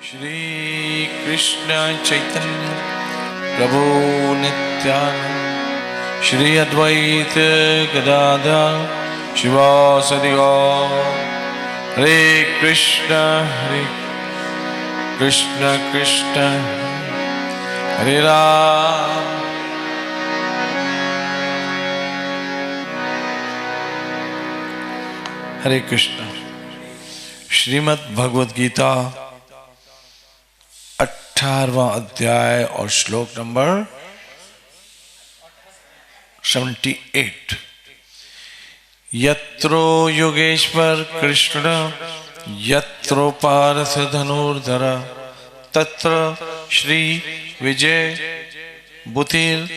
श्री कृष्ण चैतन्य प्रभु नित्यानंद श्री अद्वैत गदाधर शिवासदि गौर। हरे कृष्ण कृष्ण हरे राम हरे कृष्ण। श्रीमद् भगवद गीता 18वां अध्याय और श्लोक नंबर 78। यत्रो योगेश्वर कृष्ण यत्रो पार्थ धनुर्धर तत्र श्री विजय बुतिर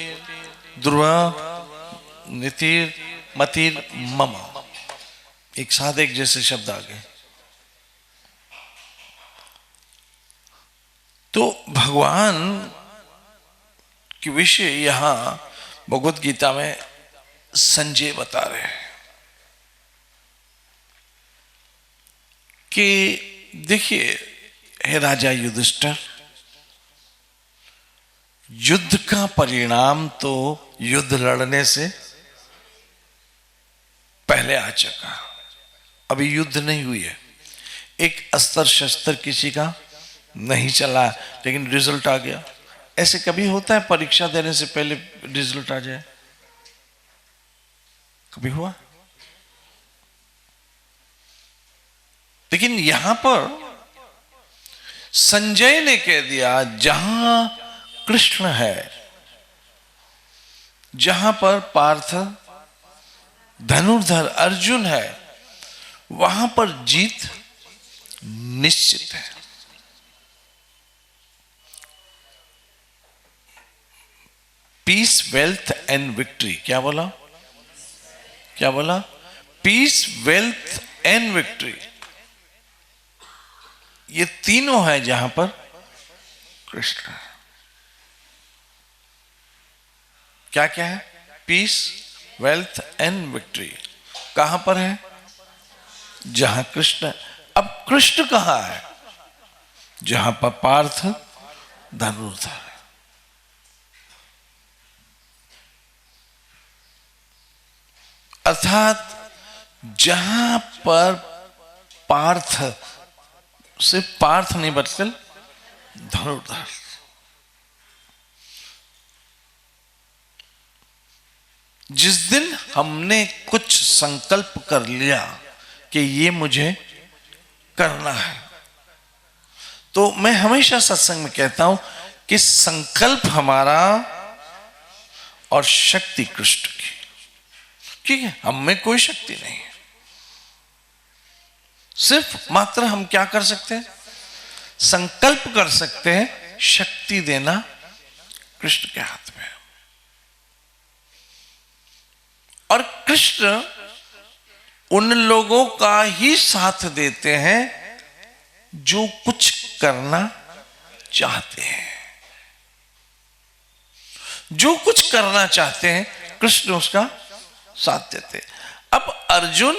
ध्रुव नितिर मतिर मम। एक साथ एक जैसे शब्द आ गए। तो भगवान के विषय यहां भगवद गीता में संजय बता रहे हैं कि देखिए, हे राजा युधिष्ठिर, युद्ध का परिणाम तो युद्ध लड़ने से पहले आ चुका। अभी युद्ध नहीं हुई है, एक अस्त्र शस्त्र किसी का नहीं चला, लेकिन रिजल्ट आ गया। ऐसे कभी होता है परीक्षा देने से पहले रिजल्ट आ जाए? कभी हुआ? लेकिन यहां पर संजय ने कह दिया, जहां कृष्ण है, जहां पर पार्थ धनुर्धर अर्जुन है, वहां पर जीत निश्चित है। Peace, wealth and victory. क्या बोला? क्या बोला? पीस, वेल्थ एंड विक्ट्री, ये तीनों है जहां पर कृष्ण है। क्या क्या है? पीस, वेल्थ एंड विक्ट्री कहां पर है? जहां कृष्ण है। अब कृष्ण कहां है? जहां पर पार्थ धनुर्धर है। अर्थात जहां पर पार्थ, सिर्फ पार्थ नहीं बल्कि धनुर्धर। जिस दिन हमने कुछ संकल्प कर लिया कि ये मुझे करना है, तो मैं हमेशा सत्संग में कहता हूं कि संकल्प हमारा और शक्ति कृष्ण की। ठीक है, हम में कोई शक्ति नहीं है। सिर्फ मात्र हम क्या कर सकते हैं? संकल्प कर सकते हैं। शक्ति देना कृष्ण के हाथ में है। और कृष्ण उन लोगों का ही साथ देते हैं जो कुछ करना चाहते हैं। जो कुछ करना चाहते हैं कृष्ण उसका साथ देते। अब अर्जुन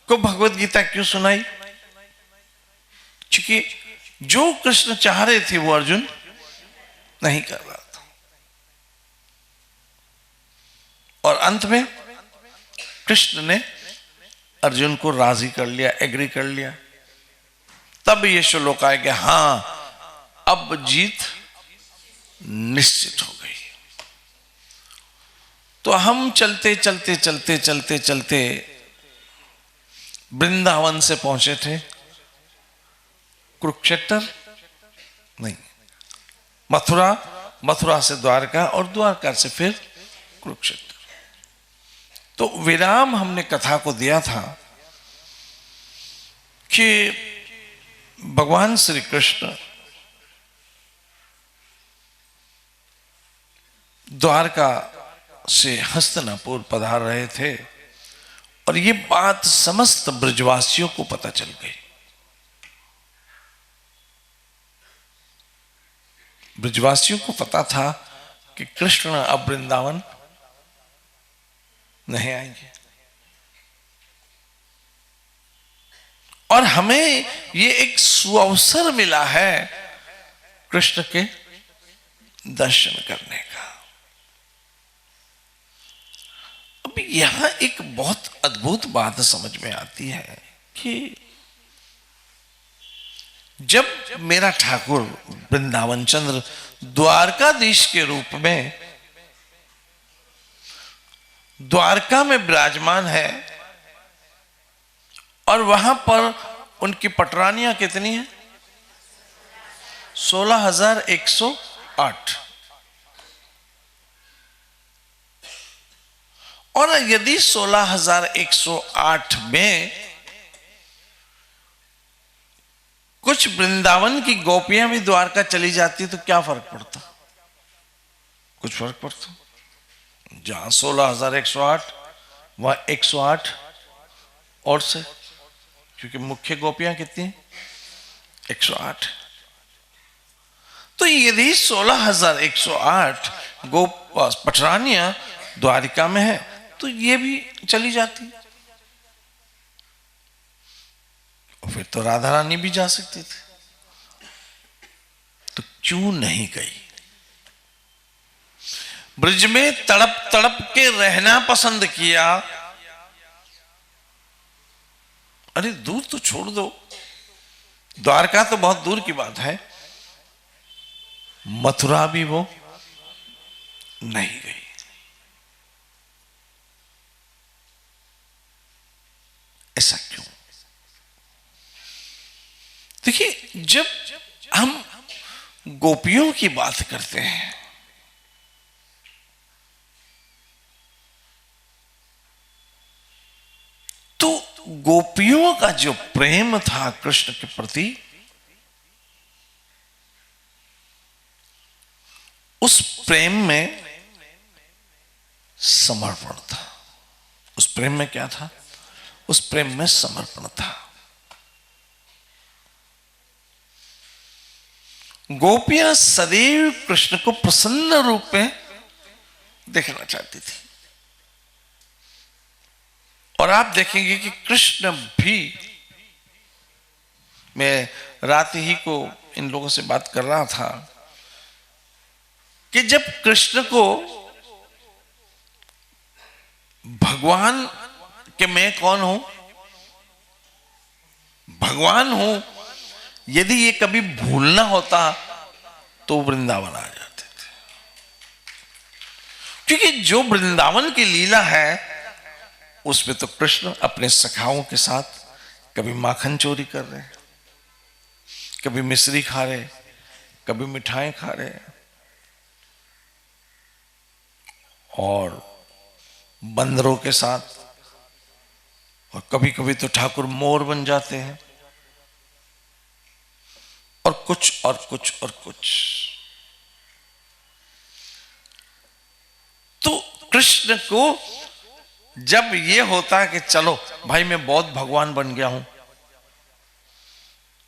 को भगवत गीता क्यों सुनाई? क्योंकि जो कृष्ण चाह रहे थे वो अर्जुन नहीं कर रहा था। और अंत में कृष्ण ने अर्जुन को राजी कर लिया, एग्री कर लिया। तब ये श्लोक आया कि हां, अब जीत निश्चित हो गई। तो हम चलते चलते चलते चलते चलते वृंदावन से पहुंचे थे। कुरुक्षेत्र नहीं, मथुरा, मथुरा से द्वारका और द्वारका से फिर कुरुक्षेत्र। तो विराम हमने कथा को दिया था कि भगवान श्री कृष्ण द्वारका से हस्तिनापुर पधार रहे थे और ये बात समस्त ब्रजवासियों को पता चल गई। ब्रजवासियों को पता था कि कृष्ण अब वृंदावन नहीं आएंगे। और हमें ये एक सुअवसर मिला है कृष्ण के दर्शन करने का। अब यहां एक बहुत अद्भुत बात समझ में आती है कि जब मेरा ठाकुर वृंदावन चंद्र द्वारकाधीश के रूप में द्वारका में विराजमान है और वहां पर उनकी पटरानियां कितनी है? 16,108। और यदि 16,108 में कुछ वृंदावन की गोपियां भी द्वारका चली जाती तो क्या फर्क पड़ता? कुछ फर्क पड़ता? जहां 16,108 वहां 108 और से, क्योंकि मुख्य गोपियां कितनी? 108। तो यदि 16,108 पटरानियां द्वारिका में है तो ये भी चली जाती, और फिर तो राधा रानी भी जा सकती थी, तो क्यों नहीं गई? ब्रज में तड़प तड़प के रहना पसंद किया। अरे दूर तो छोड़ दो, द्वारका तो बहुत दूर की बात है, मथुरा भी वो नहीं गई। ऐसा क्यों? देखिए, जब हम गोपियों की बात करते हैं तो गोपियों का जो प्रेम था कृष्ण के प्रति, उस प्रेम में समर्पण था। उस प्रेम में क्या था? उस प्रेम में समर्पण था। गोपियां सदैव कृष्ण को प्रसन्न रूप में देखना चाहती थी, और आप देखेंगे कि कृष्ण भी, मैं रात ही को इन लोगों से बात कर रहा था कि जब कृष्ण को भगवान कि मैं कौन हूं, भगवान हूं, यदि ये कभी भूलना होता तो वृंदावन आ जाते थे। क्योंकि जो वृंदावन की लीला है उसमें तो कृष्ण अपने सखाओं के साथ कभी माखन चोरी कर रहे, कभी मिश्री खा रहे, कभी मिठाई खा रहे, और बंदरों के साथ, और कभी कभी तो ठाकुर मोर बन जाते हैं, और कुछ और कुछ और कुछ। तो कृष्ण को जब ये होता है कि चलो भाई मैं बहुत भगवान बन गया हूं,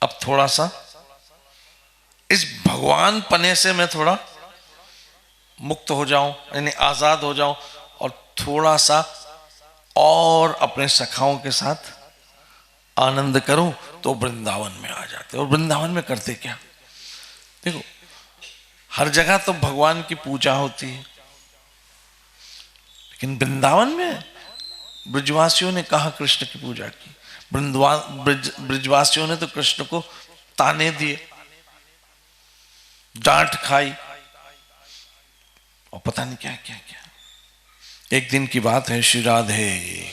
अब थोड़ा सा इस भगवान पने से मैं थोड़ा मुक्त हो जाऊं, यानी आजाद हो जाऊं, और थोड़ा सा और अपने सखाओं के साथ आनंद करूं, तो वृंदावन में आ जाते। और वृंदावन में करते क्या? देखो, हर जगह तो भगवान की पूजा होती है, लेकिन वृंदावन में ब्रजवासियों ने कहा कृष्ण की पूजा की। ब्रजवासियों ने तो कृष्ण को ताने दिए, डांट खाई, और पता नहीं क्या क्या क्या। एक दिन की बात है, श्री राधे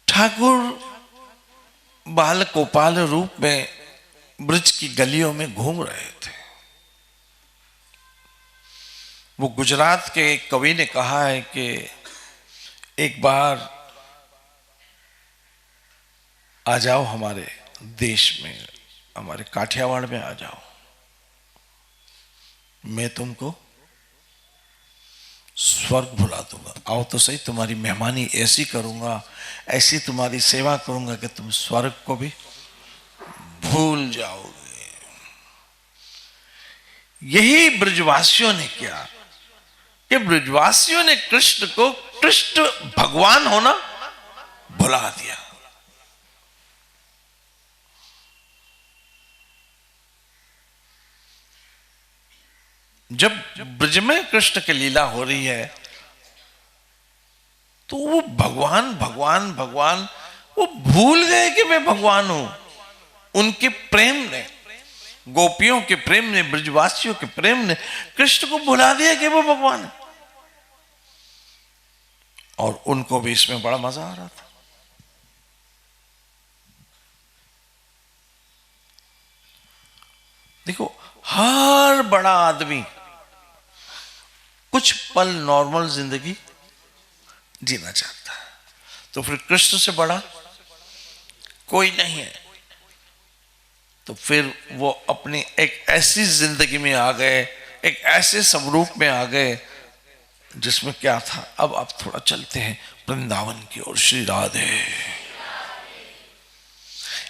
ठाकुर बाल गोपाल रूप में ब्रज की गलियों में घूम रहे थे। वो गुजरात के एक कवि ने कहा है कि एक बार आ जाओ हमारे देश में, हमारे काठियावाड़ में आ जाओ, मैं तुमको स्वर्ग भुला दूंगा। आओ तो सही, तुम्हारी मेहमानी ऐसी करूंगा, ऐसी तुम्हारी सेवा करूंगा कि तुम स्वर्ग को भी भूल जाओगे। यही ब्रजवासियों ने किया कि ब्रजवासियों ने कृष्ण को, कृष्ण भगवान होना भुला दिया। जब ब्रज में कृष्ण की लीला हो रही है तो वो भगवान भगवान भगवान, वो भूल गए कि मैं भगवान हूं। उनके प्रेम ने, गोपियों के प्रेम ने, ब्रजवासियों के प्रेम ने कृष्ण को भुला दिया कि वो भगवान है। और उनको भी इसमें बड़ा मजा आ रहा था। देखो, हर बड़ा आदमी कुछ पल नॉर्मल जिंदगी जीना चाहता है, तो फिर कृष्ण से बड़ा कोई नहीं है। तो फिर वो अपनी एक ऐसी जिंदगी में आ गए, एक ऐसे स्वरूप में आ गए जिसमें क्या था। अब आप थोड़ा चलते हैं वृंदावन की ओर। श्री राधे।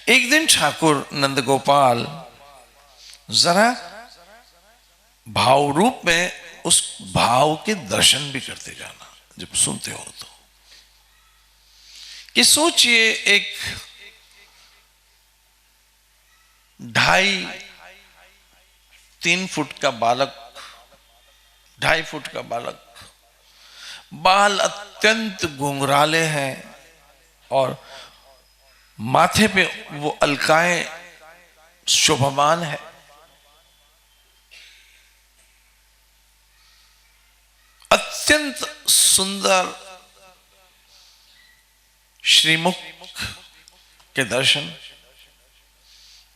एक दिन ठाकुर नंद गोपाल जरा भाव रूप में उस भाव के दर्शन भी करते जाना जब सुनते हो तो। कि सोचिए, एक 2.5-3 फुट का बालक, 2.5 फुट का बालक, बाल अत्यंत घुंघराले हैं और माथे पे वो अलकाएं शोभामान है। अत्यंत सुंदर श्रीमुख के दर्शन,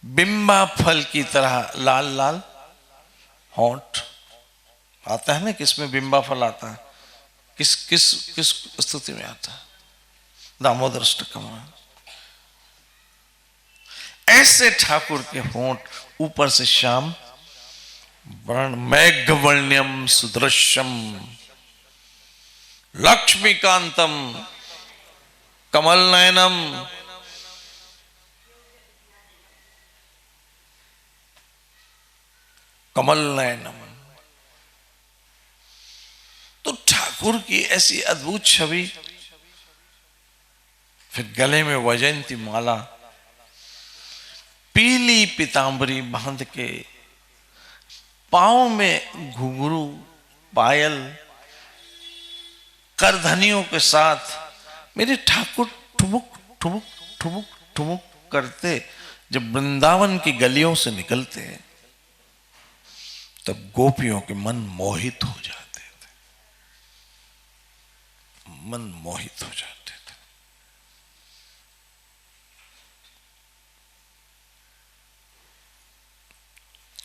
बिंबा फल की तरह लाल लाल होंठ। आता है ना, किसमें बिंबा फल आता है, किस किस किस स्तुति में आता है? दामोदर अष्टकम में। ऐसे ठाकुर के होंठ, ऊपर से श्याम वर्ण, मेघवर्ण्यम सुदृश्यम लक्ष्मीकांतम कमल नयनम। कमल नयनम। तो ठाकुर की ऐसी अद्भुत छवि, फिर गले में वैजयंती माला, पीली पीतांबरी बांध के, पांव में घुंघरू पायल, करधनियों के साथ मेरे ठाकुर ठुमुक ठुमुक ठुमुक ठुमुक करते जब वृंदावन की गलियों से निकलते हैं, तब गोपियों के मन मोहित हो जाते थे, मन मोहित हो जाते थे।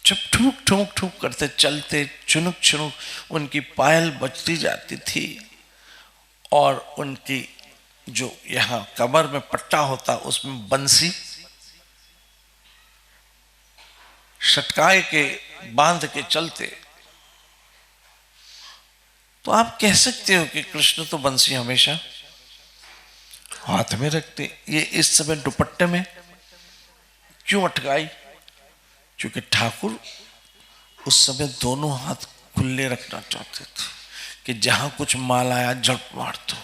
जब ठुमुक ठुमुक ठुमुक करते चलते, चुनुक चुनुक उनकी पायल बजती जाती थी और उनकी जो यहां कमर में पट्टा होता उसमें बंसी शटकाए के बांध के चलते, तो आप कह सकते हो कि कृष्ण तो बंसी हमेशा हाथ में रखते। ये इस समय दुपट्टे में क्यों अटकाई? क्योंकि ठाकुर उस समय दोनों हाथ खुले रखना चाहते थे कि जहां कुछ माल आया झट मार दो।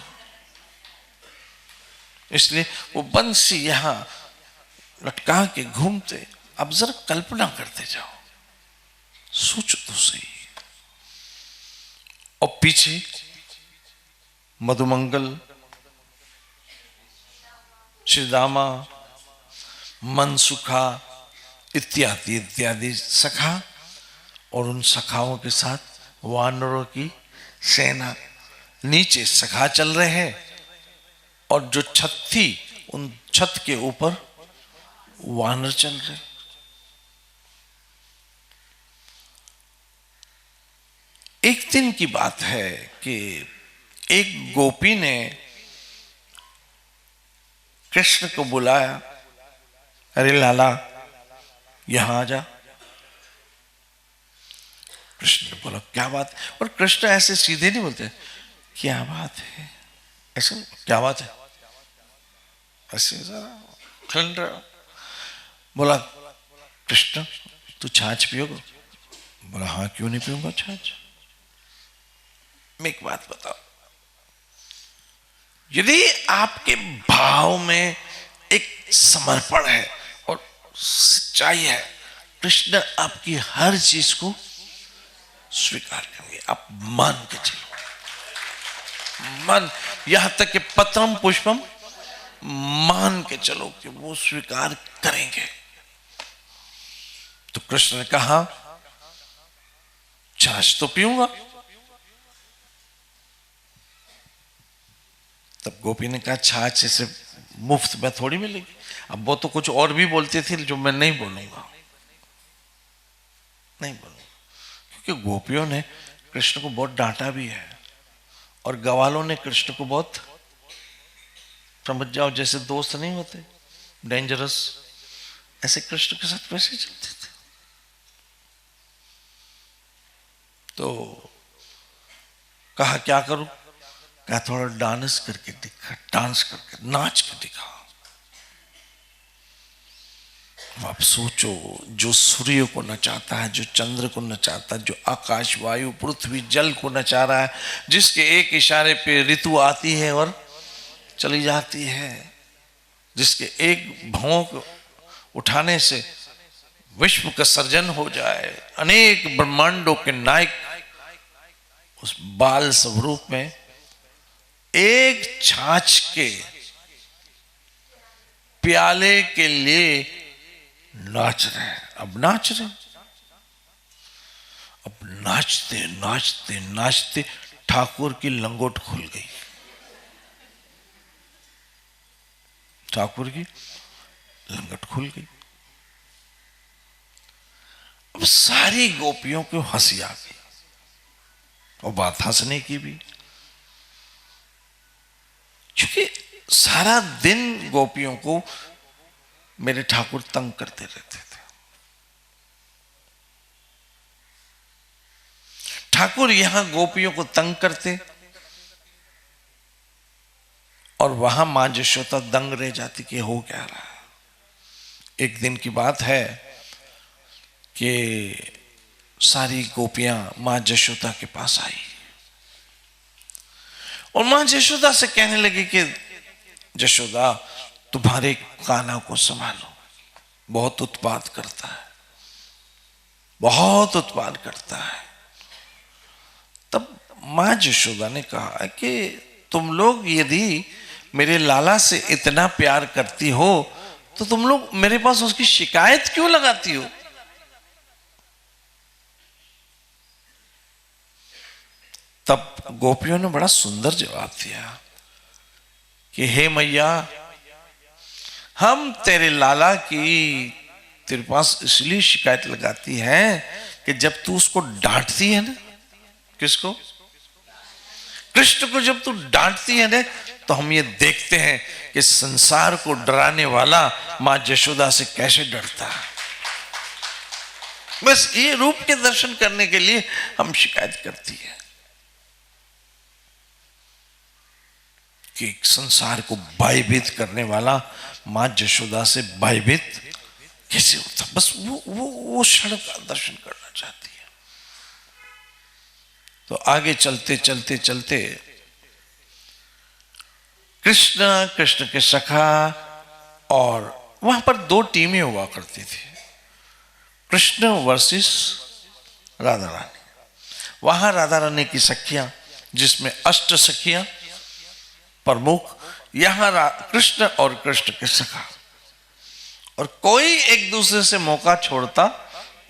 इसलिए वो बंसी यहां लटका के घूमते। अब जरा कल्पना करते जाओ, सोचो तो सही। और पीछे मधुमंगल, श्रीदामा, मनसुखा इत्यादि इत्यादि सखा, और उन सखाओं के साथ वानरों की सेना। नीचे सखा चल रहे हैं और जो छत थी उन छत के ऊपर वानर चल रहे। एक दिन की बात है कि एक गोपी ने कृष्ण को बुलाया, अरे लाला यहां आ जा। कृष्ण ने बोला क्या बात? और कृष्ण ऐसे सीधे नहीं बोलते क्या बात है, ऐसे क्या बात है, ऐसे जरा खिल रहा। बोला कृष्ण तू छाछ पियोगे? बोला हाँ क्यों नहीं पीऊंगा छाछ। मैं एक बात बताओ, यदि आपके भाव में एक समर्पण है और सच्चाई है, कृष्ण आपकी हर चीज को स्वीकार करेंगे। आप मान के चलो, मन, यहां तक कि पत्रम पुष्पम मान के चलो कि वो स्वीकार करेंगे। तो कृष्ण ने कहा छाछ तो पीऊंगा। तब गोपी ने कहा छाछ ऐसे मुफ्त में थोड़ी मिलेगी। अब वो तो कुछ और भी बोलते थे जो मैं नहीं बोलूंगा, नहीं बोलूंगा, क्योंकि गोपियों ने कृष्ण को बहुत डांटा भी है और ग्वालों ने कृष्ण को बहुत, समझ जाओ जैसे दोस्त नहीं होते डेंजरस, ऐसे कृष्ण के साथ वैसे चलते थे। तो कहा क्या करूं? कहा थोड़ा डांस करके दिखा, डांस करके नाच के दिखा। आप सोचो, जो सूर्य को नचाता है, जो चंद्र को नचाता है, जो आकाश वायु पृथ्वी जल को नचा रहा है, जिसके एक इशारे पे ऋतु आती है और चली जाती है, जिसके एक भौंक उठाने से विश्व का सर्जन हो जाए, अनेक ब्रह्मांडों के नायक उस बाल स्वरूप में एक छाछ के प्याले के लिए नाच रहे हैं। अब नाच रहे, अब नाचते नाचते नाचते ठाकुर की लंगोट खुल गई। ठाकुर की लंगोट खुल गई। अब सारी गोपियों को हंसी आ गई और बात हंसने की भी, क्योंकि सारा दिन गोपियों को मेरे ठाकुर तंग करते रहते थे। ठाकुर यहां गोपियों को तंग करते और वहां मां यशोदा दंग रह जाती कि हो क्या रहा। एक दिन की बात है कि सारी गोपियां मां यशोदा के पास आई और मां यशोदा से कहने लगी कि यशोदा तुम्हारे कान्हा को संभालो, बहुत उत्पात करता है, बहुत उत्पात करता है। तब मां यशोदा ने कहा कि तुम लोग यदि मेरे लाला से इतना प्यार करती हो तो तुम लोग मेरे पास उसकी शिकायत क्यों लगाती हो? तब गोपियों ने बड़ा सुंदर जवाब दिया कि हे मैया, हम तेरे लाला की तेरे पास इसलिए शिकायत लगाती हैं कि जब तू उसको डांटती है ना, किसको? कृष्ण को जब तू डांटती है ना, तो हम ये देखते हैं कि संसार को डराने वाला मां यशोदा से कैसे डरता है। बस ये रूप के दर्शन करने के लिए हम शिकायत करती है कि संसार को भयभीत करने वाला मां यशोदा से भयभीत कैसे होता। बस वो क्षण का दर्शन करना चाहती है। तो आगे चलते चलते चलते कृष्ण, कृष्ण के सखा, और वहां पर दो टीमें हुआ करती थी, कृष्ण वर्सेस राधा रानी। वहां राधा रानी की सखियां, जिसमें अष्ट सखियां प्रमुख, यहां कृष्ण और कृष्ण के सखा, और कोई एक दूसरे से मौका छोड़ता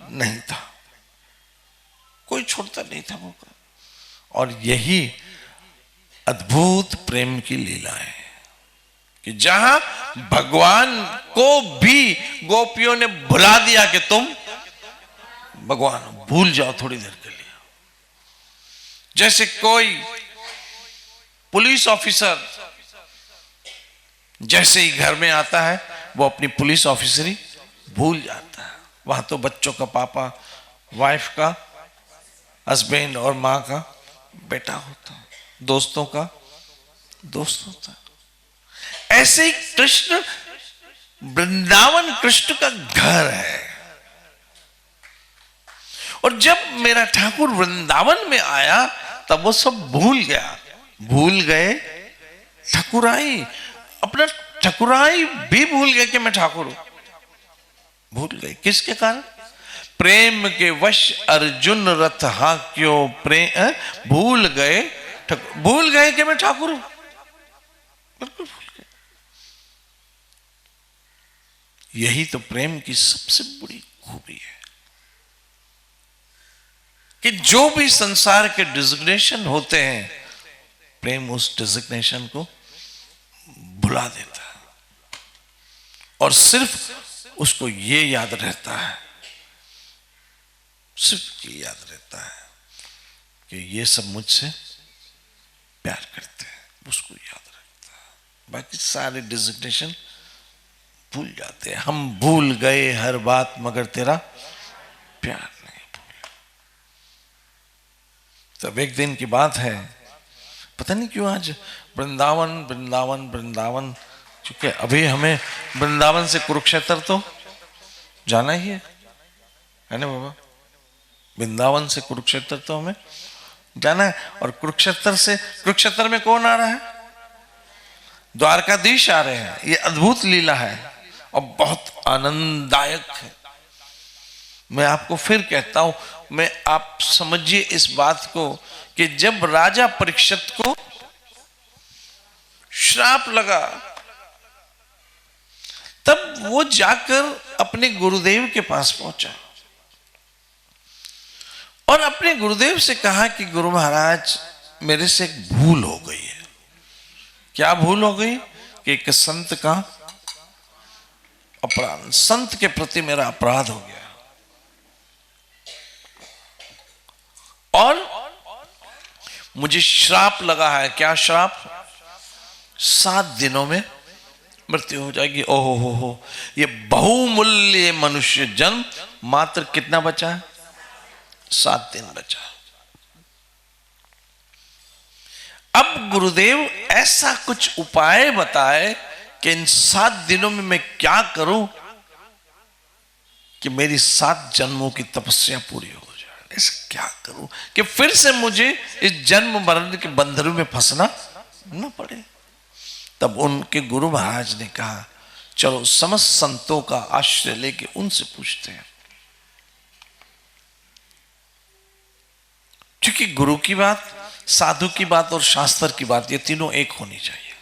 नहीं था, कोई छोड़ता नहीं था मौका। और यही अद्भुत प्रेम की लीला है कि जहां भगवान को भी गोपियों ने भुला दिया कि तुम भगवान हो, भूल जाओ थोड़ी देर के लिए। जैसे कोई पुलिस ऑफिसर जैसे ही घर में आता है वो अपनी पुलिस ऑफिसरी भूल जाता है। वहां तो बच्चों का पापा, वाइफ का हस्बैंड और मां का बेटा होता, दोस्तों का दोस्त होता। ऐसे ही कृष्ण, वृंदावन कृष्ण का घर है। और जब मेरा ठाकुर वृंदावन में आया तब वो सब भूल गया। भूल गए ठकुराई, अपना ठकुराई भी भूल गए कि मैं ठाकुर हूं। भूल गए किसके कारण? प्रेम के वश अर्जुन रथ हाक्यो प्रेम, भूल गए, भूल गए कि मैं ठाकुर हूं, बिल्कुल भूल गए। यही तो प्रेम की सबसे बड़ी खूबी है कि जो भी संसार के डिजिग्नेशन होते हैं, प्रेम उस डिजिग्नेशन को भुला देता है और सिर्फ उसको ये याद रहता है, सिर्फ ये याद रहता है कि ये सब मुझसे प्यार करते हैं, उसको याद रखता है। बाकी सारे डिजिग्नेशन भूल जाते हैं। हम भूल गए हर बात मगर तेरा प्यार नहीं भूला। तब एक दिन की बात है, पता नहीं क्यों आज वृंदावन वृंदावन वृंदावन, क्योंकि अभी हमें वृंदावन से कुरुक्षेत्र तो जाना ही है ना बाबा? वृंदावन से कुरुक्षेत्र तो हमें जाना है। और कुरुक्षेत्र से, कुरुक्षेत्र में कौन आ रहा है? द्वारकाधीश आ रहे हैं। ये अद्भुत लीला है और बहुत आनंददायक है। मैं आपको फिर कहता हूं, मैं आप समझिए इस बात को कि जब राजा परीक्षित को श्राप लगा, तब वो जाकर अपने गुरुदेव के पास पहुंचा और अपने गुरुदेव से कहा कि गुरु महाराज, मेरे से एक भूल हो गई है। क्या भूल हो गई? कि एक संत का अपराध, संत के प्रति मेरा अपराध हो गया और मुझे श्राप लगा है। क्या श्राप? 7 दिनों में मृत्यु हो जाएगी। ओहो हो, ये बहुमूल्य मनुष्य जन्म मात्र कितना बचा है? 7 दिन बचा। अब गुरुदेव ऐसा कुछ उपाय बताए कि इन 7 दिनों में मैं क्या करूं कि मेरी 7 जन्मों की तपस्या पूरी हो जाए। ऐसा क्या करूं कि फिर से मुझे इस जन्म मरण के बंधन में फंसना न पड़े। तब उनके गुरु महाराज ने कहा, चलो समस्त संतों का आश्रय लेके उनसे पूछते हैं, क्योंकि गुरु की बात, साधु की बात और शास्त्र की बात, ये तीनों एक होनी चाहिए।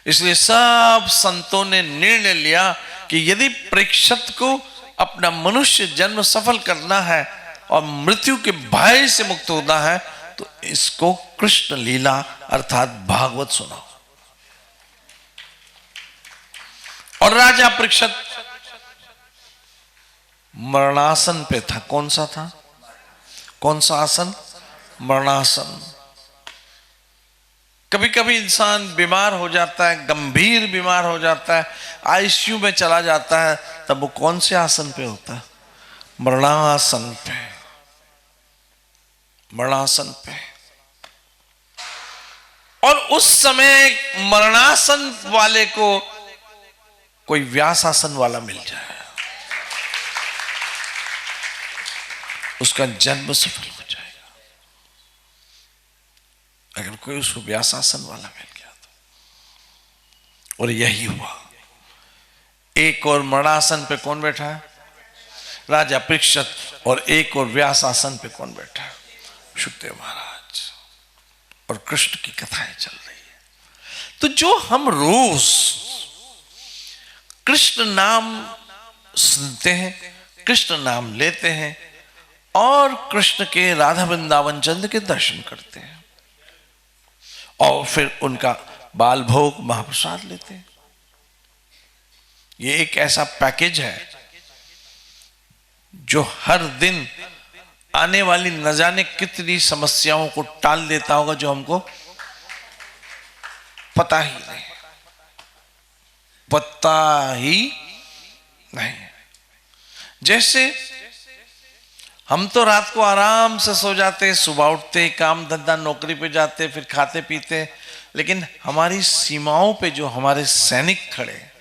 इसलिए सब संतों ने निर्णय लिया कि यदि परीक्षित को अपना मनुष्य जन्म सफल करना है और मृत्यु के भय से मुक्त होना है, तो इसको कृष्ण लीला अर्थात भागवत सुनाओ। और राजा परीक्षित मरणासन पे था। कौन सा था? कौन सा आसन? मरणासन। कभी कभी इंसान बीमार हो जाता है, गंभीर बीमार हो जाता है, आईसीयू में चला जाता है, तब वो कौन से आसन पे होता है? मरणासन पे। मरणासन पे। और उस समय मरणासन वाले को कोई व्यासासन वाला मिल जाए, उसका जन्म सफल हो जाएगा। अगर कोई उसको व्यासासन वाला मिल गया तो। और यही हुआ। एक और मरणासन पे कौन बैठा है? राजा परीक्षित। और एक और व्यासासन पे कौन बैठा है? सुखदेव महाराज। और कृष्ण की कथाएं चल रही है। तो जो हम रोज कृष्ण नाम सुनते हैं, कृष्ण नाम लेते हैं और कृष्ण के राधा वृंदावन चंद्र के दर्शन करते हैं और फिर उनका बाल भोग महाप्रसाद लेते हैं, ये एक ऐसा पैकेज है जो हर दिन आने वाली न जाने कितनी समस्याओं को टाल देता होगा, जो हमको पता ही नहीं, पता ही नहीं। जैसे हम तो रात को आराम से सो जाते, सुबह उठते, काम धंधा नौकरी पे जाते, फिर खाते पीते, लेकिन हमारी सीमाओं पे जो हमारे सैनिक खड़े,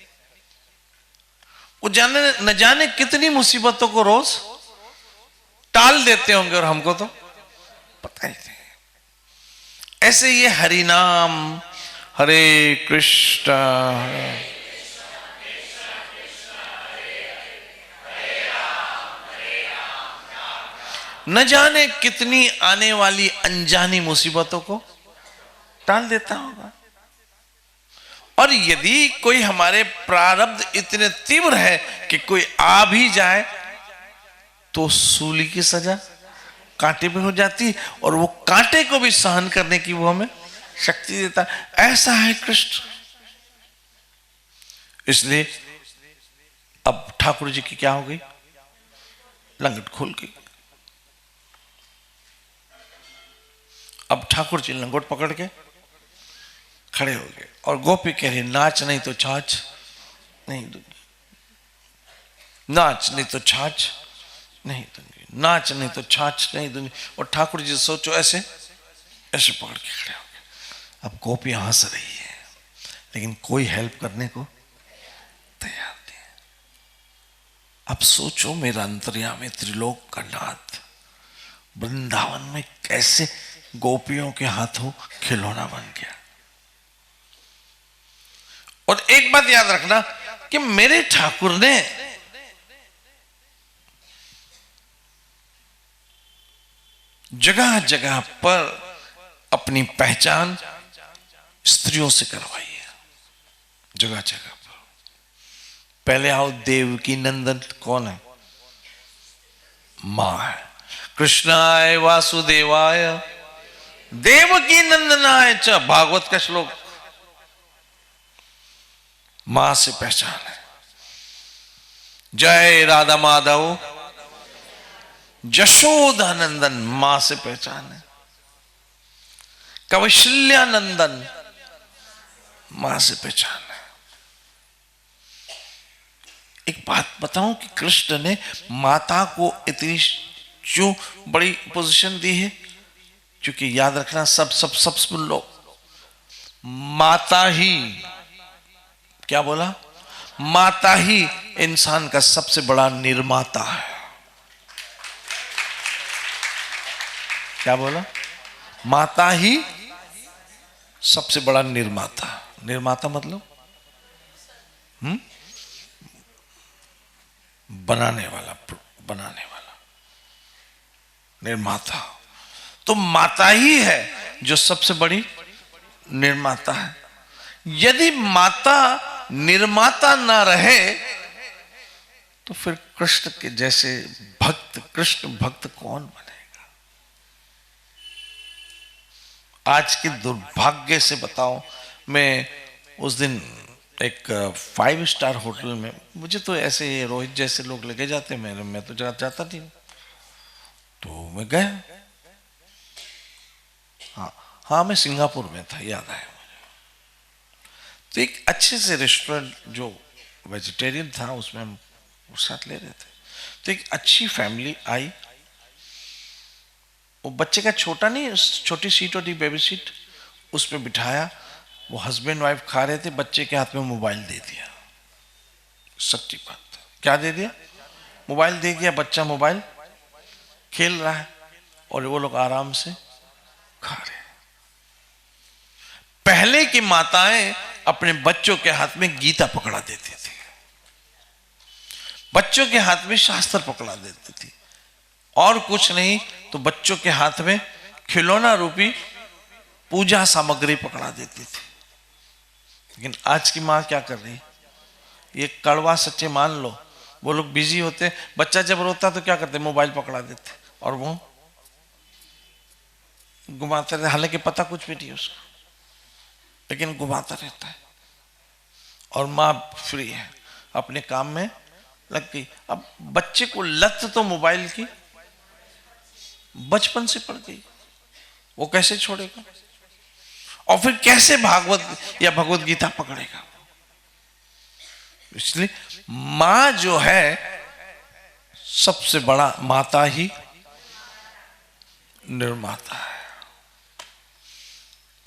वो न जाने कितनी मुसीबतों को रोज टाल देते होंगे और हमको तो पता ही नहीं। ऐसे ये हरि नाम, हरे कृष्णा न जाने कितनी आने वाली अनजानी मुसीबतों को टाल देता होगा। और यदि कोई हमारे प्रारब्ध इतने तीव्र है कि कोई आ भी जाए तो सूली की सजा कांटे पे हो जाती, और वो कांटे को भी सहन करने की वो हमें शक्ति देता। ऐसा है कृष्ण। इसलिए अब ठाकुर जी की क्या हो गई, लंगट खुल गई। अब ठाकुर जी लंगोट पकड़ के खड़े हो गए और गोपी कह रही नाच नहीं तो छाछ नहीं दूंगी, नाच नहीं तो छाछ नहीं दूंगी, नाच नहीं तो छाछ नहीं दूंगी। और ठाकुर जी सोचो ऐसे ऐसे पकड़ के खड़े हो गए। अब गोपी हंस रही है लेकिन कोई हेल्प करने को तैयार नहीं है। अब सोचो मेरा अंतर्यामी त्रिलोक का नाथ वृंदावन में कैसे गोपियों के हाथों खिलौना बन गया। और एक बात याद रखना कि मेरे ठाकुर ने जगह जगह पर अपनी पहचान स्त्रियों से करवाई है, जगह जगह पर। पहले आओ देवकी नंदन कौन है, मां है। कृष्णाय वासुदेवाय देवकी नंदनाय च, भागवत का श्लोक। मां से पहचान है। जय राधा माधव जशोदानंदन, मां से पहचान है। कौशल्यानंदन, मां से पहचान है। एक बात बताऊं कि कृष्ण ने माता को इतनी क्यों बड़ी पोजीशन दी है, क्योंकि याद रखना सब सब सब सुन लो, माता ही, क्या बोला, माता ही इंसान का सबसे बड़ा निर्माता है। क्या बोला, माता ही सबसे बड़ा निर्माता। निर्माता मतलब बनाने वाला, बनाने वाला, निर्माता। तो माता ही है जो सबसे बड़ी निर्माता है। यदि माता निर्माता ना रहे तो फिर कृष्ण के जैसे भक्त, कृष्ण भक्त कौन बनेगा। आज के दुर्भाग्य से बताओ, मैं उस दिन एक 5 स्टार होटल में, मुझे तो ऐसे रोहित जैसे लोग लेके जाते, मैं तो जाता नहीं, तो मैं गया। हाँ मैं सिंगापुर में था, याद आया मुझे। तो एक अच्छे से रेस्टोरेंट जो वेजिटेरियन था उसमें हम साथ ले रहे थे। तो एक अच्छी फैमिली आई, वो बच्चे का छोटा नहीं, छोटी सीट होती बेबी सीट, उस पर बिठाया। वो हस्बैंड वाइफ खा रहे थे, बच्चे के हाथ में मोबाइल दे दिया। सच्ची बात, क्या दे दिया, मोबाइल दे दिया। बच्चा मोबाइल खेल रहा है और वो लोग आराम से खा रहे हैं। पहले की माताएं अपने बच्चों के हाथ में गीता पकड़ा देती थी, बच्चों के हाथ में शास्त्र पकड़ा देती थी, और कुछ नहीं तो बच्चों के हाथ में खिलौना रूपी पूजा सामग्री पकड़ा देती थी। लेकिन आज की मां क्या कर रही है, ये कड़वा सच्चे मान लो, वो लोग बिजी होते, बच्चा जब रोता तो क्या करते, मोबाइल पकड़ा देते और वो घुमाते रहते, हालांकि पता कुछ भी नहीं उसको, लेकिन घुमाता रहता है। और मां फ्री है, अपने काम में लग गई। अब बच्चे को लत तो मोबाइल की बचपन से पड़ गई, वो कैसे छोड़ेगा, और फिर कैसे भागवत या भगवत गीता पकड़ेगा। इसलिए मां जो है सबसे बड़ा, माता ही निर्माता है।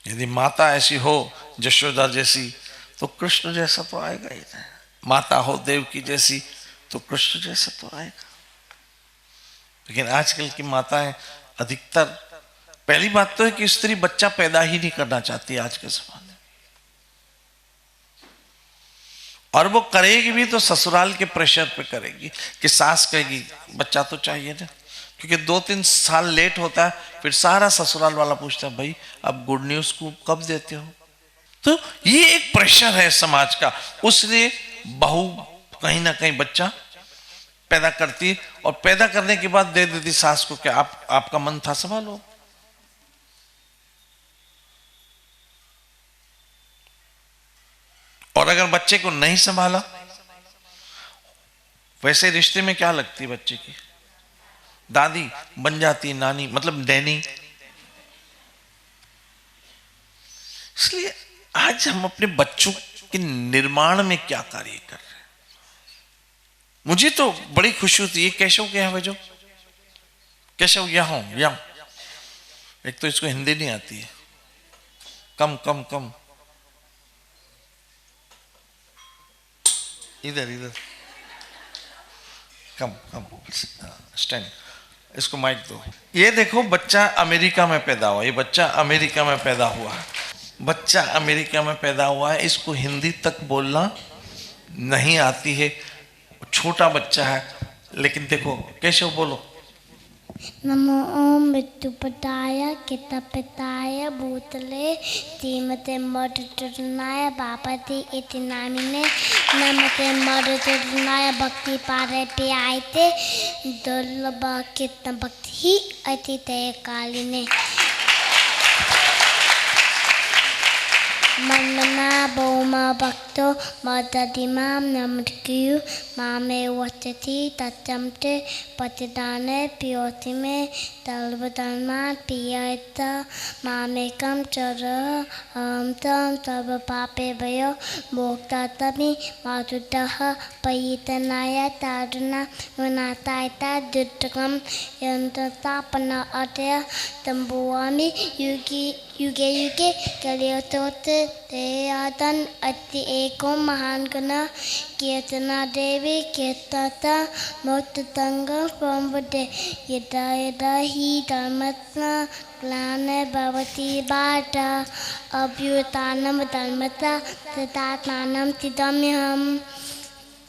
यदि माता ऐसी हो यशोदा जैसी तो कृष्ण जैसा तो आएगा ही नहीं। माता हो देवकी जैसी तो कृष्ण जैसा तो आएगा। लेकिन आजकल की माताएं अधिकतर पहली बात तो है कि स्त्री बच्चा पैदा ही नहीं करना चाहती आज के जमाने में, और वो करेगी भी तो ससुराल के प्रेशर पे करेगी कि सास कहेगी बच्चा तो चाहिए ना, क्योंकि 2-3 साल लेट होता है, फिर सारा ससुराल वाला पूछता है भाई अब गुड न्यूज को कब देते हो। तो ये एक प्रेशर है समाज का, उसलिए बहू कहीं ना कहीं बच्चा पैदा करती और पैदा करने के बाद दे देती सास को, क्या आपका मन था संभालो। और अगर बच्चे को नहीं संभाला, वैसे रिश्ते में क्या लगती बच्चे की, दादी बन जाती नानी, मतलब नैनी। इसलिए आज हम अपने बच्चों के निर्माण में क्या कार्य कर रहे हैं। मुझे तो बड़ी खुशी होती है। केशव क्या है, जो केशव यहाँ एक तो इसको हिंदी नहीं आती है, कम कम कम, इधर इधर कम कम स्टैंड, इसको माइक दो। ये देखो बच्चा अमेरिका में पैदा हुआ, ये बच्चा अमेरिका में पैदा हुआ है, बच्चा अमेरिका में पैदा हुआ है, इसको हिंदी तक बोलना नहीं आती है, छोटा बच्चा है। लेकिन देखो कैसे बोलो, नमो ओम मृत्युपदाय कितपिताय भूतले श्रीमते मरुतुनाय बापति इति नामिने नमते मरुतुनाय भक्ति पारे प्यायते दुर्लभ कित भक्ति अतितय कालिने मनमना बहुमा भक्तो मददिमाम नमृत्यु मामे वचति तच्चमते पतिदाने पियोति में तलवदन्मान पियत मामेकम चर हम तम तब पापे भयो भोक्ता तभी मातुतः पयितनाय तारुना वनातायता दुट्टकम यंत्रतापना अतय तंबुआमी युगे युगे कलियोतोते ते आदन अति एको महान गुण कीर्तना देवी कीर्तता मोक्तंग प्रमुदे यदा यदा ही धर्मत्ना ग्लान भवति बाटा अभ्युत्थानं धर्मता तदात्मानं तिदम्यहम्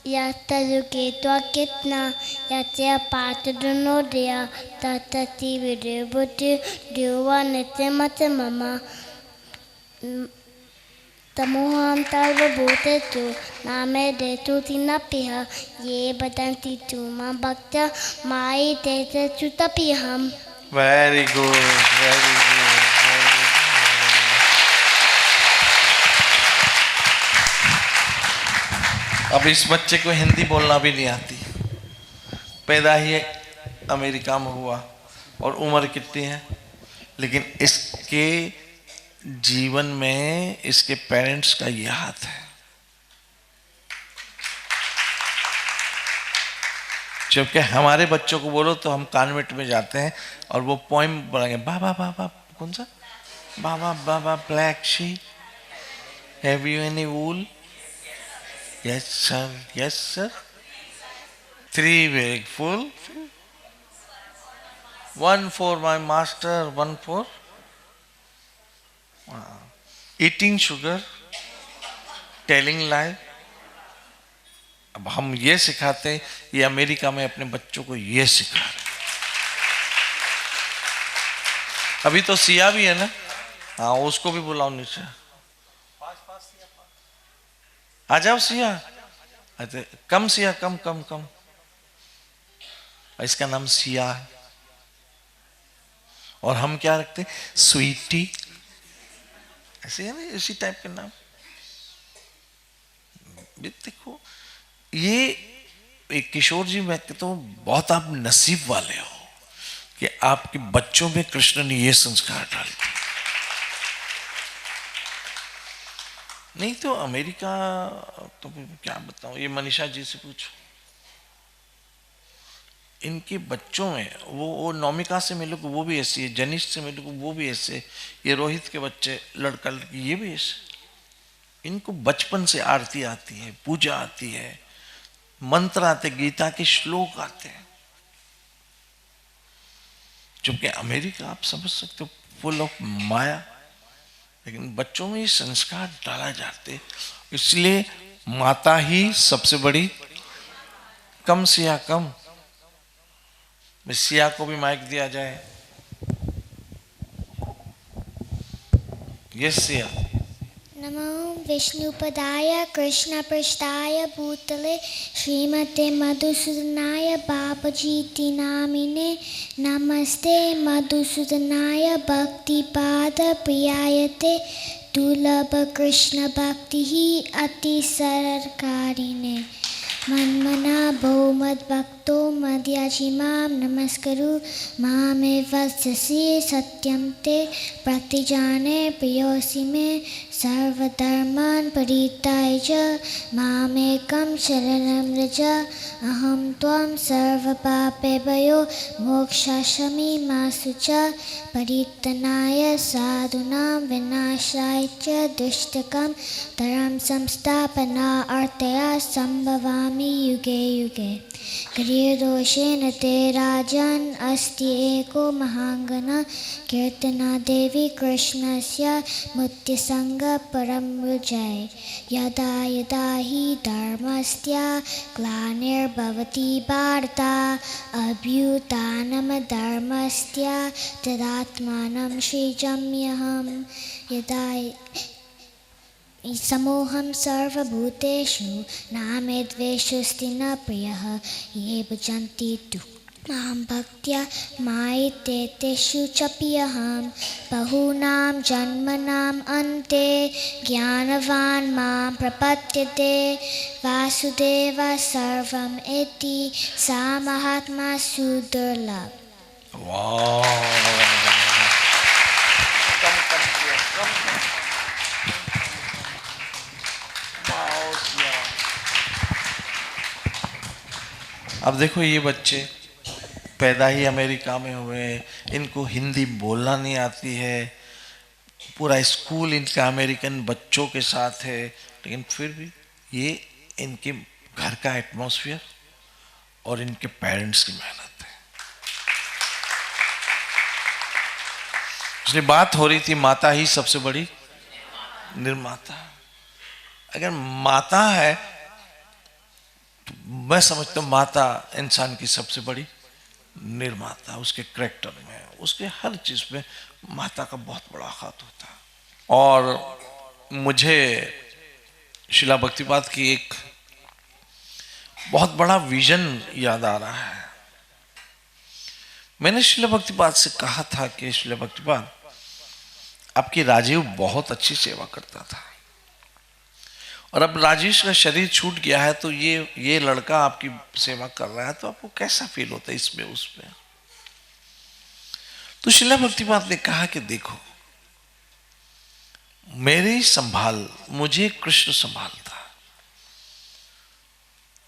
यत्तजुके त्वकितना यत्य पातुनोदय तत्तति विदुबुद्धि द्युवा नित्यमत मम तमोहं सर्वभूतेषु नामे देतु तिनप्यः ये वदन्ति तु मां भक्त्या मायि तेषु तप्यहम्। Very good, very good, very good. अब इस बच्चे को हिंदी बोलना भी नहीं आती, पैदा ही अमेरिका में हुआ और उम्र कितनी है, लेकिन इसके जीवन में इसके पेरेंट्स का ये हाथ है। जबकि हमारे बच्चों को बोलो तो हम कॉन्वेंट में जाते हैं और वो पोइम बोलेंगे, बाबा बाबा कौन सा, baa baa black sheep, have you any wool, yes sir, yes sir, 3 bag full, 1 for my master, 1 for eating sugar, telling lie। अब हम ये सिखाते हैं, ये अमेरिका में अपने बच्चों को ये सिखा रहे। अभी तो सिया भी है ना, हाँ उसको भी बुलाओ नीचे, आ जाओ सिया, कम सिया, कम कम कम। इसका नाम सिया है और हम क्या रखते हैं, स्वीटी, ऐसे है ना, इसी टाइप के नाम। देखो ये एक किशोर जी, मैं कहता हूँ बहुत आप नसीब वाले हो कि आपके बच्चों में कृष्ण ने ये संस्कार डाल दिए। नहीं तो अमेरिका तो क्या बताऊं, ये मनीषा जी से पूछो, इनके बच्चों में वो नौमिका से मिलो वो भी ऐसी है, जनिश से मिलो वो भी ऐसे, ये रोहित के बच्चे लड़का लड़की ये भी ऐसे। इनको बचपन से आरती आती है, पूजा आती है, मंत्र आते, गीता के श्लोक आते हैं। जबकि अमेरिका आप समझ सकते हो फुल ऑफ माया, लेकिन बच्चों में ये संस्कार डाला जाते, इसलिए माता ही सबसे बड़ी। कम सिया कम, सिया को भी माइक दिया जाए। यस सिया। नमो विष्णुपदाय कृष्णपृष्ठाय भूतले श्रीमते मधुसूदनाय बापजीति नामिने नमस्ते मधुसूदनाय भक्तिपाद प्रियायते दुर्लभ कृष्ण भक्ति अति सरकारिणे मन्मना बहुमद्भक्तो मद्याजी मां नमस्कुरु मामे वत्ससि सत्यं ते प्रतिजाने प्रियोऽसि मे सर्वधर्मान् परित्याज्य मामेकं शरणं व्रज अहं त्वं सर्वपापेभ्यो मोक्षयिष्यामि मा शुच परित्राणाय साधूनां विनाशाय च दुष्टकं धर्म संस्थापनार्थाय सम्भवामि युगे युगे गिरिदोषेण ते राजन् अस्ति एको महागणः कीर्तना देवी कृष्णस्य मुक्तिसङ्ग परं रुजय यदा यदा हि धर्मस्य ग्लानिर्भवति भारत अभ्युत्थानं धर्मस्य तदात्मानं सृजाम्यहं यदा समोहं सर्वभूतेषु नामे द्वेषोऽस्ति न प्रियः ये भजन्ति तु मां भक्त्या मायिते तेषु चाप्यहं बहूनां जन्मनाम् अन्ते ज्ञानवान् मां प्रपद्यते वासुदेव सर्वम् इति सा महात्मा सुदुर्लभ। अब देखो ये बच्चे पैदा ही अमेरिका में हुए, इनको हिंदी बोलना नहीं आती है, पूरा स्कूल इनका अमेरिकन बच्चों के साथ है, लेकिन फिर भी ये इनके घर का एटमॉस्फेयर और इनके पेरेंट्स की मेहनत है। इसलिए बात हो रही थी माता ही सबसे बड़ी निर्माता। अगर माता है तो मैं समझता हूँ माता इंसान की सबसे बड़ी निर्माता, उसके करैक्टर में, उसके हर चीज में माता का बहुत बड़ा हाथ होता है। और मुझे शिला भक्तिपाद की एक बहुत बड़ा विजन याद आ रहा है। मैंने शिला भक्तिपाद से कहा था कि शिला भक्तिपाद, आपकी राजीव बहुत अच्छी सेवा करता था और अब राजेश का शरीर छूट गया है, तो ये लड़का आपकी सेवा कर रहा है, तो आपको कैसा फील होता है इसमें उसमें? तो शिला भक्तिपाद ने कहा कि देखो, मेरी संभाल मुझे कृष्ण संभालता,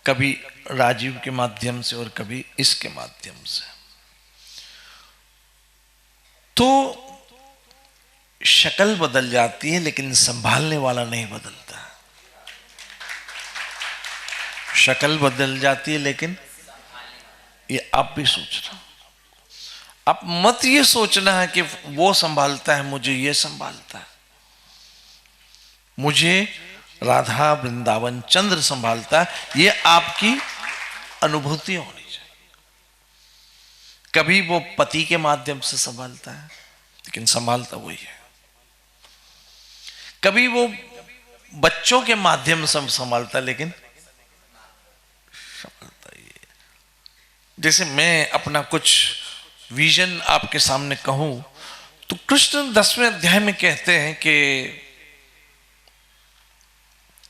कभी राजीव के माध्यम से और कभी इसके माध्यम से। तो शक्ल बदल जाती है लेकिन संभालने वाला नहीं बदलता। शक्ल बदल जाती है लेकिन ये आप भी सोचना, आप मत ये सोचना है कि वो संभालता है, मुझे ये संभालता है, मुझे राधा वृंदावन चंद्र संभालता है। ये आपकी अनुभूति होनी चाहिए। कभी वो पति के माध्यम से संभालता है लेकिन संभालता वही है, कभी वो बच्चों के माध्यम से संभालता है लेकिन संभालता ही है। जैसे मैं अपना कुछ विजन आपके सामने कहूं तो कृष्ण 10वें अध्याय में कहते हैं कि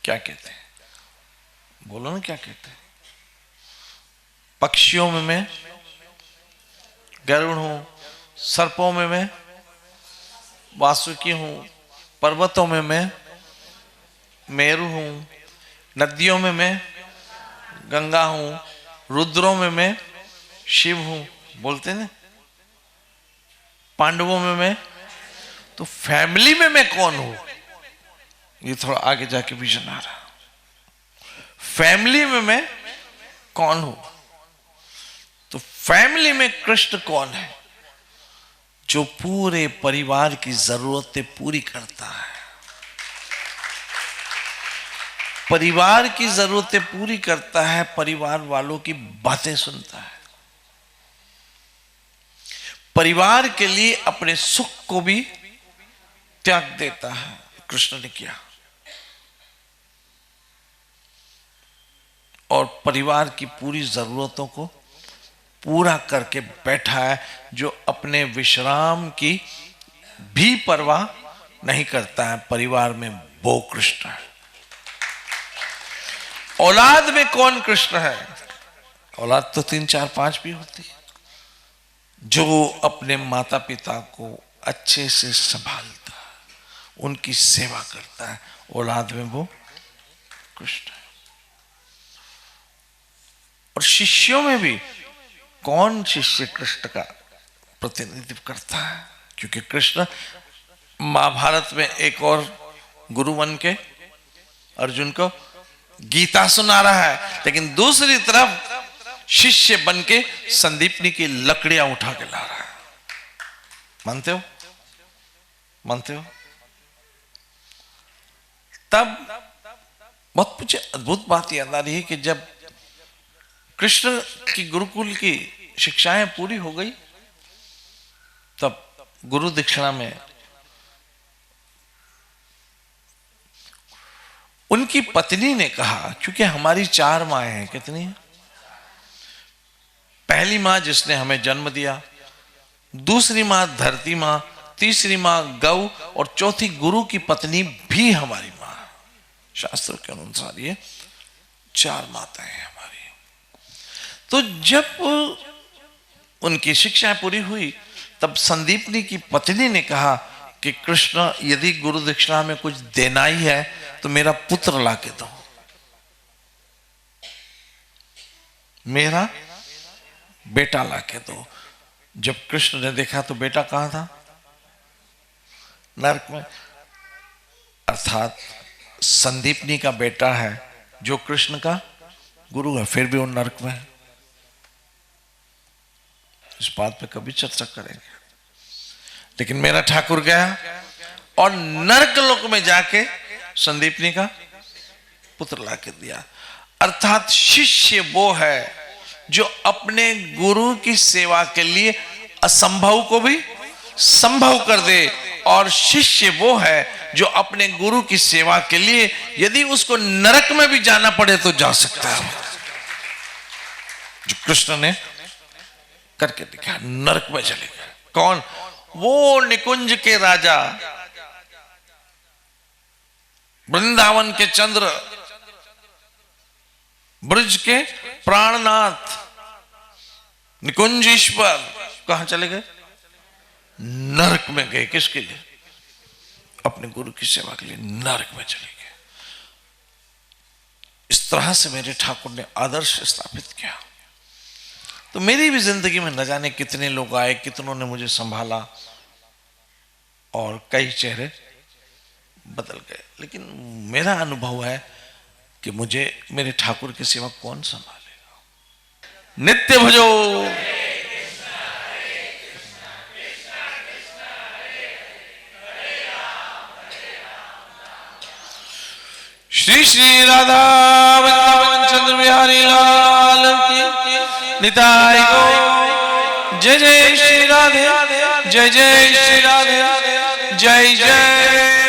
क्या कहते हैं, बोलो ना क्या कहते हैं? पक्षियों में मैं गरुड़ हूं, सर्पों में मैं वासुकी हूं, पर्वतों में मैं मेरु हूं, नदियों में मैं गंगा हूं, रुद्रों में मैं शिव हूं, बोलते ना। पांडवों में मैं, तो फैमिली में मैं कौन हूं, ये थोड़ा आगे जाके विजन आ रहा। फैमिली में मैं कौन हूं, तो फैमिली में कृष्ण कौन है? जो पूरे परिवार की जरूरतें पूरी करता है, परिवार की जरूरतें पूरी करता है, परिवार वालों की बातें सुनता है, परिवार के लिए अपने सुख को भी त्याग देता है। कृष्ण ने किया और परिवार की पूरी जरूरतों को पूरा करके बैठा है, जो अपने विश्राम की भी परवाह नहीं करता है। परिवार में वो कृष्ण है। औलाद में कौन कृष्ण है? औलाद तो 3 4 5 भी होती है, जो अपने माता पिता को अच्छे से संभालता है, उनकी सेवा करता है। औलाद में वो कृष्ण है। और शिष्यों में भी कौन शिष्य कृष्ण का प्रतिनिधित्व करता है? क्योंकि कृष्ण महाभारत में एक और गुरु बन के अर्जुन को गीता सुना रहा है, लेकिन दूसरी तरफ शिष्य बन के संदीपनी की लकड़ियां उठा के ला रहा है। मानते हो? मानते हो? तब बहुत मुझे अद्भुत बात याद आ रही है कि जब कृष्ण की गुरुकुल की शिक्षाएं पूरी हो गई, तब गुरु दीक्षिणा में उनकी पत्नी ने कहा, क्योंकि हमारी 4 माएं हैं, कितनी है? पहली मां जिसने हमें जन्म दिया, दूसरी मां धरती मां, तीसरी मां गौ, और चौथी गुरु की पत्नी भी हमारी मां। शास्त्र के अनुसार ये 4 माताएं हैं हमारी। तो जब उनकी शिक्षा पूरी हुई, तब संदीपनी की पत्नी ने कहा कि कृष्ण, यदि गुरु दीक्षिणा में कुछ देना ही है तो मेरा पुत्र लाके दो, मेरा बेटा लाके दो। जब कृष्ण ने देखा तो बेटा कहां था? नरक में। अर्थात संदीपनी का बेटा है जो कृष्ण का गुरु है, फिर भी वो नरक में है। इस बात पे कभी चर्चा करेंगे। लेकिन मेरा ठाकुर गया और नरक लोक में जाके संदीपनी का पुत्र लाके दिया। अर्थात शिष्य वो है जो अपने गुरु की सेवा के लिए असंभव को भी संभव कर दे, और शिष्य वो है जो अपने गुरु की सेवा के लिए यदि उसको नरक में भी जाना पड़े तो जा सकता है, जो कृष्ण ने करके दिखा। नरक में चले गए। कौन? वो निकुंज के राजा, वृंदावन के चंद्र, ब्रज के प्राणनाथ, निकुंजेश्वर कहां चले गए? नरक में गए। किसके लिए? अपने गुरु की सेवा के लिए नरक में चले गए। इस तरह से मेरे ठाकुर ने आदर्श स्थापित किया। तो मेरी भी जिंदगी में न जाने कितने लोग आए, कितनों ने मुझे संभाला, और कई चेहरे बदल गए, लेकिन मेरा अनुभव है कि मुझे मेरे ठाकुर की सेवा कौन संभालेगा। नित्य भजो श्री श्री राधा वृंदावन चंद्र बिहारी लाल की निताई गो। जय जय श्री राधे, जय जय श्री राधे, जय जय